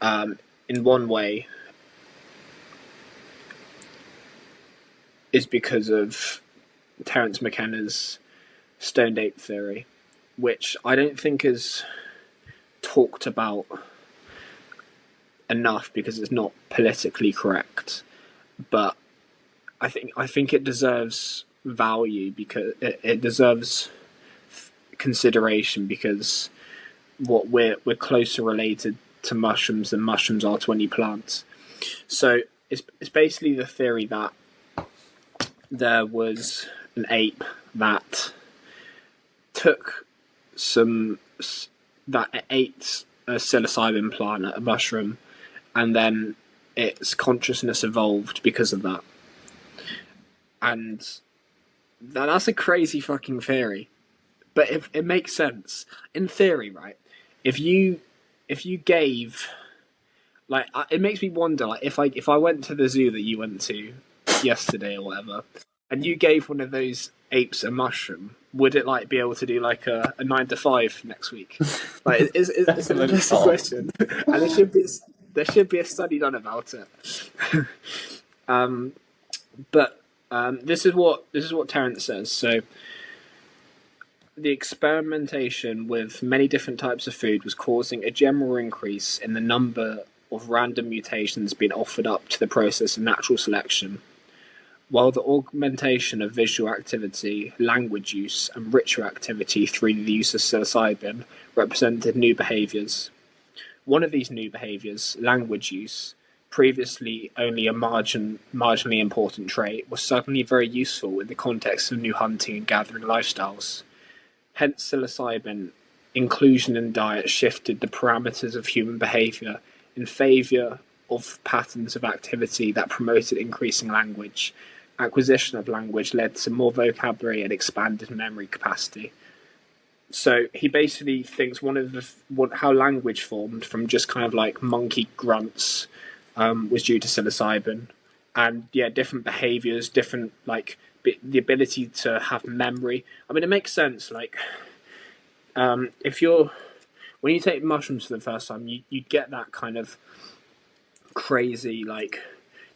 in one way is because of Terrence Mckena's stoned ape theory, which I don't think is talked about enough because it's not politically correct. But I think it deserves value because it deserves consideration because we're closer related to mushrooms than mushrooms are to any plants. So it's basically the theory that there was an ape that took some that ate a psilocybin plant, a mushroom, and then its consciousness evolved because of that. And that's a crazy fucking theory, but it makes sense in theory, right? If you gave like it makes me wonder like if I went to the zoo that you went to yesterday or whatever, and you gave one of those apes a mushroom, would it like be able to do like a 9 to 5 next week? Like it's an interesting question, and there should be a study done about it. But this is what Terence says. So the experimentation with many different types of food was causing a general increase in the number of random mutations being offered up to the process of natural selection, while the augmentation of visual activity, language use, and ritual activity through the use of psilocybin represented new behaviours. One of these new behaviours, language use, previously only a marginally important trait, was suddenly very useful in the context of new hunting and gathering lifestyles. Hence, psilocybin inclusion in diet shifted the parameters of human behaviour in favour of patterns of activity that promoted increasing language. Acquisition of language led to more vocabulary and expanded memory capacity. So he basically thinks how language formed from just kind of like monkey grunts was due to psilocybin, and yeah, different behaviors, different like the ability to have memory. I mean, it makes sense. Like, if you're when you take mushrooms for the first time, you get that kind of crazy like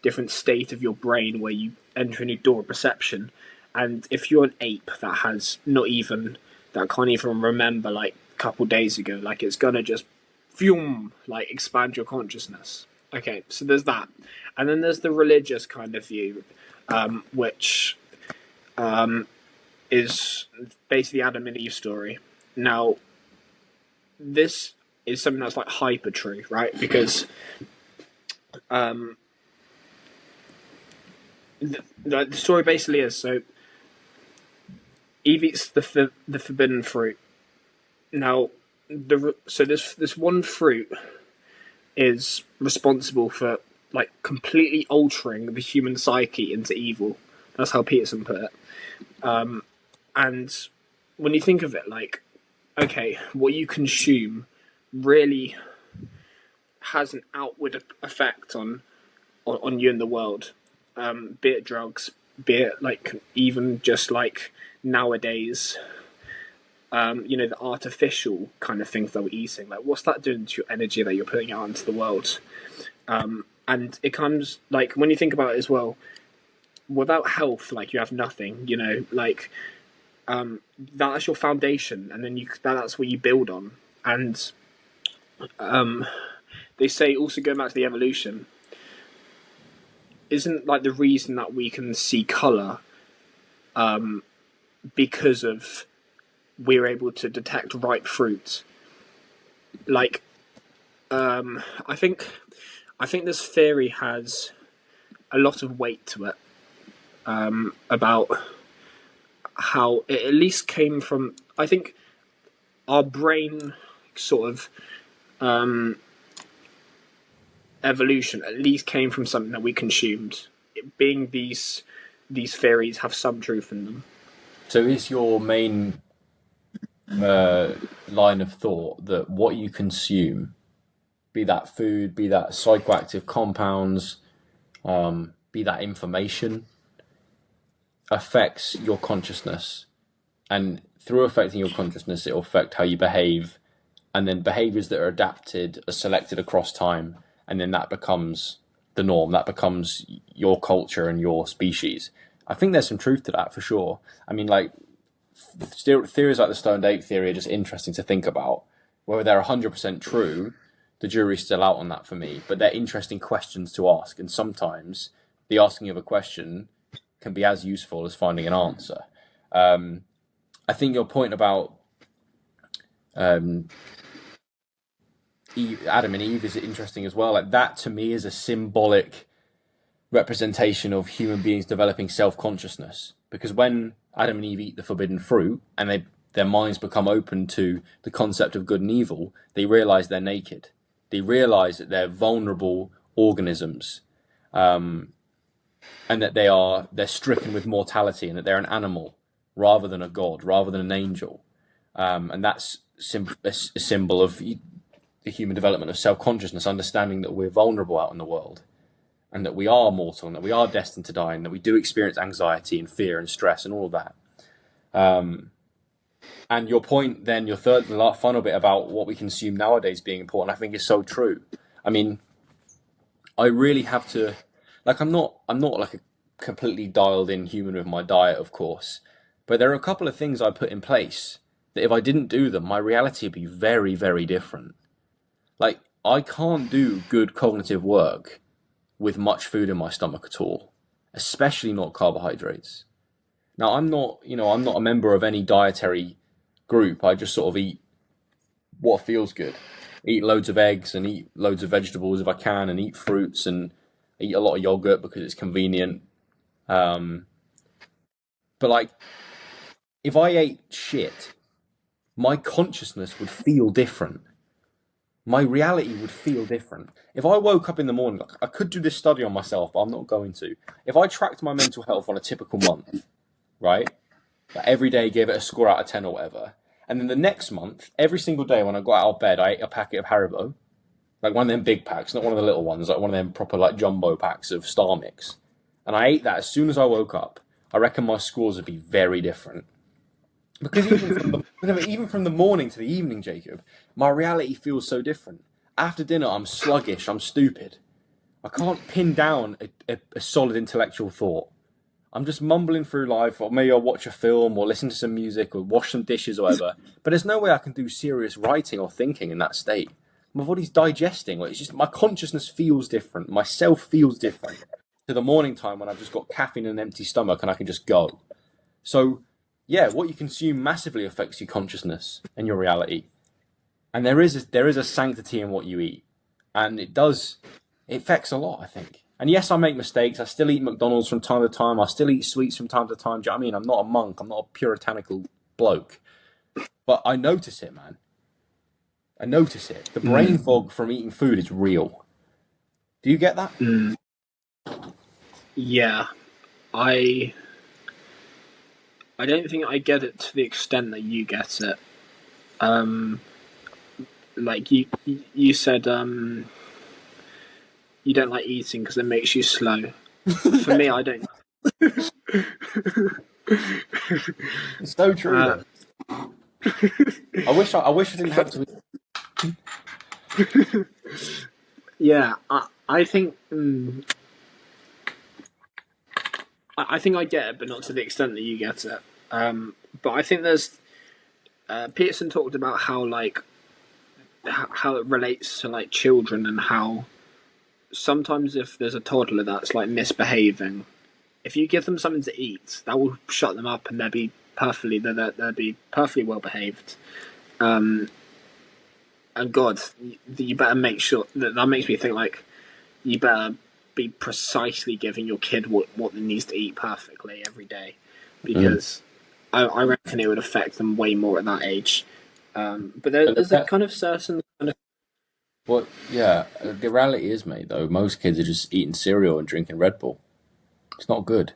different state of your brain where you enter a new door of perception. And if you're an ape that has not even that can't even remember like a couple days ago, like it's gonna just like expand your consciousness. Okay, so there's that, and then there's the religious kind of view, which is basically Adam and Eve story. Now, this is something that's like hyper true, right? Because the story basically is so Eve eats the forbidden fruit. Now, so this one fruit is responsible for like completely altering the human psyche into evil. That's how Peterson put it. And when you think of it, like, okay, what you consume really has an outward effect on you in the world. Be it drugs, be it like even just like nowadays, the artificial kind of things that we're eating. Like, what's that doing to your energy that you're putting out into the world? And it comes like when you think about it as well. Without health, like you have nothing. Like that's your foundation, and then that's what you build on. And they say also going back to the evolution, isn't like the reason that we can see color because of we're able to detect ripe fruit. Like, I think this theory has a lot of weight to it about how it at least came from. I think our brain sort of evolution at least came from something that we consumed. Being these theories have some truth in them. So is your main line of thought that what you consume be that food, be that psychoactive compounds, be that information, affects your consciousness. And through affecting your consciousness, it will affect how you behave. And then behaviors that are adapted are selected across time. And then that becomes the norm. That becomes your culture and your species. I think there's some truth to that for sure. I mean, like, theories like the stoned ape theory are just interesting to think about. Whether they're 100% true, the jury's still out on that for me. But they're interesting questions to ask. And sometimes the asking of a question can be as useful as finding an answer. I think your point about Adam and Eve is interesting as well. Like, that to me is a symbolic representation of human beings developing self-consciousness. Because when Adam and Eve eat the forbidden fruit and their minds become open to the concept of good and evil, they realize they're naked. They realize that they're vulnerable organisms, and that they're stricken with mortality, and that they're an animal rather than a god, rather than an angel. And that's a symbol of the human development of self-consciousness, understanding that we're vulnerable out in the world, and that we are mortal, and that we are destined to die, and that we do experience anxiety and fear and stress and all of that. And your point then, your third and final bit about what we consume nowadays being important, I think is so true. I mean, I really have to, like, I'm not like a completely dialed in human with my diet, of course, but there are a couple of things I put in place that if I didn't do them, my reality would be very, very different. Like, I can't do good cognitive work with much food in my stomach at all, especially not carbohydrates. Now, I'm not a member of any dietary group. I just sort of eat what feels good. Eat loads of eggs and eat loads of vegetables if I can, and eat fruits and eat a lot of yogurt because it's convenient. But like, if I ate shit, my consciousness would feel different. My reality would feel different. If I woke up in the morning, like, I could do this study on myself, but I'm not going to. If I tracked my mental health on a typical month, right? Like, every day gave it a score out of 10 or whatever. And then the next month, every single day when I got out of bed, I ate a packet of Haribo. Like one of them big packs, not one of the little ones, like one of them proper like jumbo packs of Star Mix. And I ate that as soon as I woke up. I reckon my scores would be very different. Because even from the morning to the evening, Jacob, my reality feels so different. After dinner, I'm sluggish, I'm stupid. I can't pin down a solid intellectual thought. I'm just mumbling through life, or maybe I'll watch a film, or listen to some music, or wash some dishes, or whatever. But there's no way I can do serious writing or thinking in that state. My body's digesting. It's just my consciousness feels different. Myself feels different to the morning time when I've just got caffeine and an empty stomach and I can just go. So, yeah, what you consume massively affects your consciousness and your reality. And there is a sanctity in what you eat, and it affects a lot, I think. And yes, I make mistakes. I still eat McDonald's from time to time. I still eat sweets from time to time. Do you know what I mean? I'm not a monk. I'm not a puritanical bloke. But I notice it, man. I notice it. The brain fog from eating food is real. Do you get that? Yeah, I don't think I get it to the extent that you get it. Like you said, you don't like eating because it makes you slow. For me, I don't. It's so true, though. I wish I didn't have to. Yeah, I think. I think I get it, but not to the extent that you get it. But I think there's. Peterson talked about how how it relates to like children, and how sometimes if there's a toddler that's like misbehaving, if you give them something to eat, that will shut them up, and they'll be perfectly well behaved. And God, you better make sure that makes me think like you better be precisely giving your kid what it needs to eat perfectly every day, because I reckon it would affect them way more at that age. But there's a kind of certain kind of. Well, yeah, the reality is, mate, though, most kids are just eating cereal and drinking Red Bull. It's not good.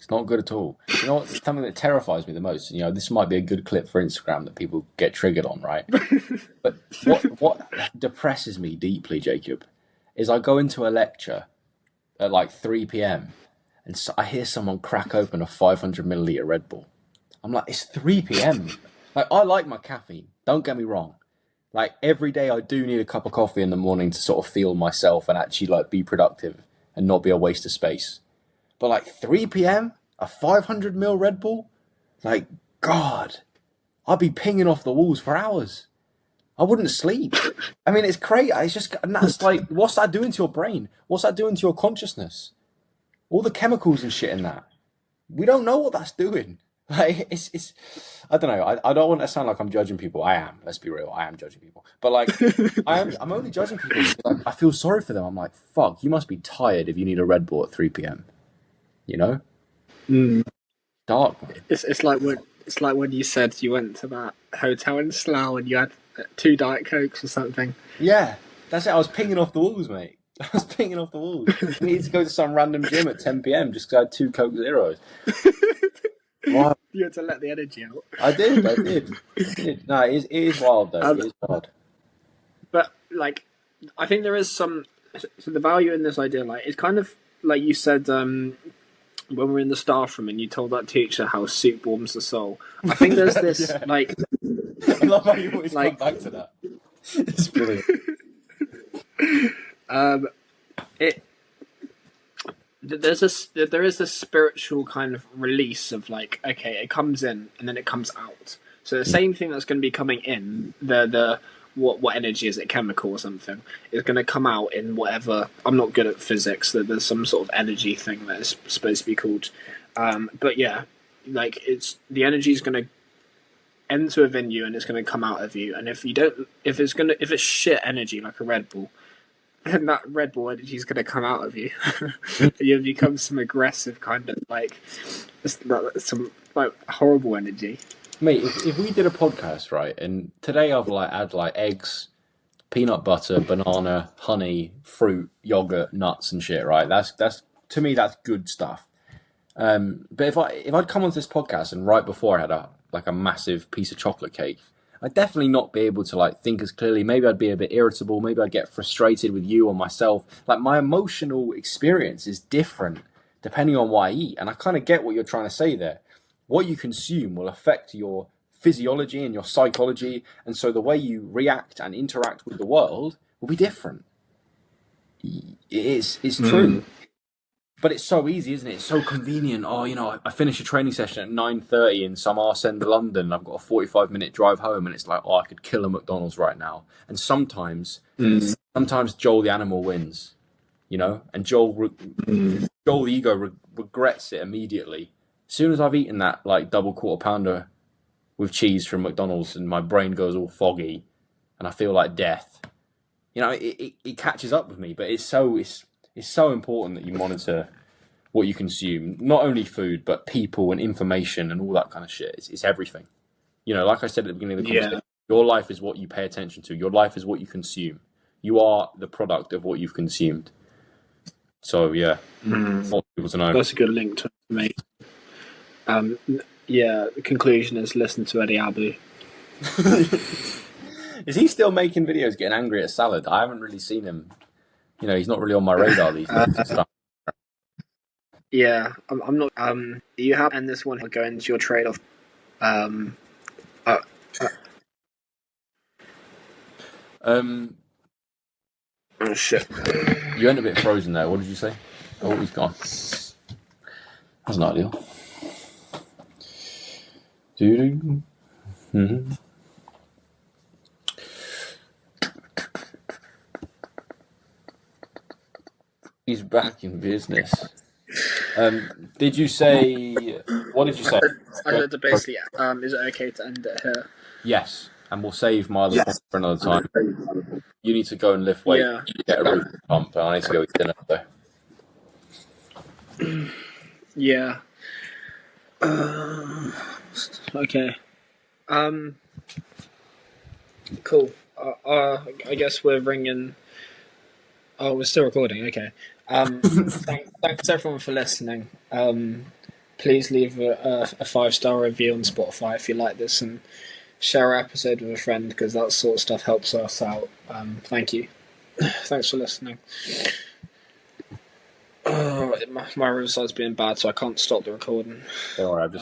It's not good at all. You know what? Something that terrifies me the most. You know, this might be a good clip for Instagram that people get triggered on, right? But what depresses me deeply, Jacob, is I go into a lecture at like 3 p.m. and so I hear someone crack open a 500 milliliter Red Bull. I'm like, it's 3 p.m. Like, I like my caffeine. Don't get me wrong. Like, every day I do need a cup of coffee in the morning to sort of feel myself and actually like be productive and not be a waste of space. But like 3 p.m, a 500 ml Red Bull, like, God, I'd be pinging off the walls for hours. I wouldn't sleep. I mean, it's crazy. It's just, and that's like, what's that doing to your brain? What's that doing to your consciousness? All the chemicals and shit in that. We don't know what that's doing. Like, it's I don't know. I don't want to sound like I'm judging people. I am. Let's be real. I am judging people. But like, I'm only judging people because I feel sorry for them. I'm like, fuck, you must be tired if you need a Red Bull at 3 p.m. You know? Dark. Man. It's like when you said you went to that hotel in Slough and you had 2 Diet Cokes or something. Yeah, that's it. I was pinging off the walls, mate. I was pinging off the walls. I needed to go to some random gym at 10 p.m. just because I had 2 Coke Zeros. Wow. You had to let the energy out. I did. No, it is wild though. It is wild. But like, I think there is some. So the value in this idea, like, it's kind of like you said when we were in the staff room and you told that teacher how soup warms the soul. I think there's this Yeah. like. I love how you always like, come back to that. It's brilliant. There is this spiritual kind of release of like, okay, it comes in and then it comes out. So the same thing that's going to be coming in, the what energy is it, chemical or something, is going to come out in whatever. I'm not good at physics. There's some sort of energy thing that is supposed to be called. But yeah, like, it's the energy is going to enter within you and it's going to come out of you. And if it's shit energy like a Red Bull, then that Red Bull energy is going to come out of you. You become some aggressive kind of like some like horrible energy. Mate, if we did a podcast, right, and today I've like had like eggs, peanut butter, banana, honey, fruit, yogurt, nuts and shit, right? That's to me that's good stuff. But if I'd come onto this podcast and right before I had a massive piece of chocolate cake, I'd definitely not be able to like think as clearly. Maybe I'd be a bit irritable. Maybe I'd get frustrated with you or myself. Like, my emotional experience is different depending on what I eat. And I kind of get what you're trying to say there. What you consume will affect your physiology and your psychology. And so the way you react and interact with the world will be different. It's true. But it's so easy, isn't it? It's so convenient. Oh, you know, I finish a training session at 9:30 in some arse end of London. I've got a 45-minute drive home, and it's like, oh, I could kill a McDonald's right now. And sometimes Joel the animal wins, you know, and Joel the ego regrets it immediately. As soon as I've eaten that like double quarter pounder with cheese from McDonald's, and my brain goes all foggy, and I feel like death. You know, it catches up with me. But it's so important that you monitor what you consume, not only food, but people and information and all that kind of shit. It's everything. You know, like I said at the beginning of the conversation, your life is what you pay attention to. Your life is what you consume. You are the product of what you've consumed. So, yeah, want people to know. That's a good link to make. Yeah, the conclusion is listen to Eddie Abu. Is he still making videos getting angry at salad? I haven't really seen him. You know, he's not really on my radar these days. Yeah, I'm not. You have, and this one will go into your trade-off. Oh shit! You went a bit frozen there. What did you say? Oh, he's gone. That's not ideal. He's back in business. Did you say? What did you say? I said to basically, is it okay to end it here? Yes, and we'll save my other point for another time. You need to go and lift weight. Yeah. Get a roof pump, and I need to go eat dinner though. Yeah. Okay. Cool. I guess we're ringing. Oh, we're still recording. Okay. Thanks everyone for listening. Please leave a 5-star review on Spotify if you like this, and share our episode with a friend, because that sort of stuff helps us out. Thank you. Thanks for listening. My riverside's being bad, so I can't stop the recording. Don't worry, I've just